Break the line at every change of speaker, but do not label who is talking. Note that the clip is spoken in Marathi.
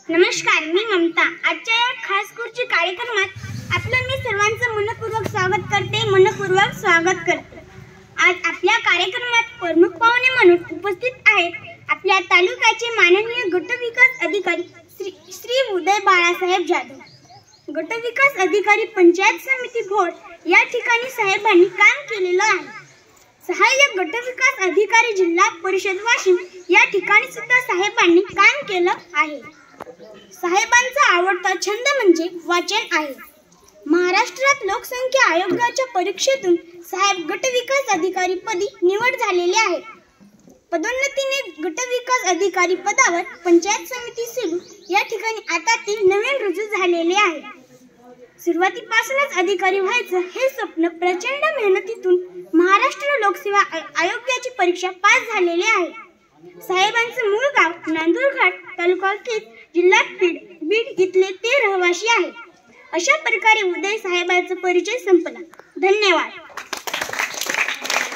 नमस्कार, मी ममता. आजच्या या खास खुर्ची कार्यक्रमात आपलं मी सर्वांचं मनपूर्वक स्वागत करते. आज आपल्या कार्यक्रमात प्रमुख पाहुणे म्हणून उपस्थित आहेत आपल्या तालुक्याचे माननीय गटविकास अधिकारी श्री उदय बाळासाहेब जाधव. गटविकास अधिकारी पंचायत समिती घोड या ठिकाणी साहेबांनी काम केलेलं आहे. सहाय्यक गटविकास अधिकारी जिल्हा परिषद वाशिम या ठिकाणी सुद्धा साहेबांनी काम केलं आहे. साहेबांचा आवडता छंद म्हणजे वाचन आहे. महाराष्ट्रात लोकसंख्या आयोगाच्या परीक्षेतून साहेब गटविकास अधिकारी पदी निवड झालेले आहे. पदोन्नतीने गटविकास अधिकारी पदावर पंचायत समिती सेलू या ठिकाणी आता ते नवीन रुजू झालेले आहे. सुरुवातीपासूनच अधिकारी व्हायचं हे स्वप्न प्रचंड मेहनतीतून महाराष्ट्र लोकसेवा आयोगाची परीक्षा पास झालेले आहे. साहेबांचं मूळ गाव नांदुरघाट, तालुका केज, जिल्हा बीड इथले ते रहिवासी आहे. अशा प्रकारे उदय साहेबांचा परिचय संपला. धन्यवाद.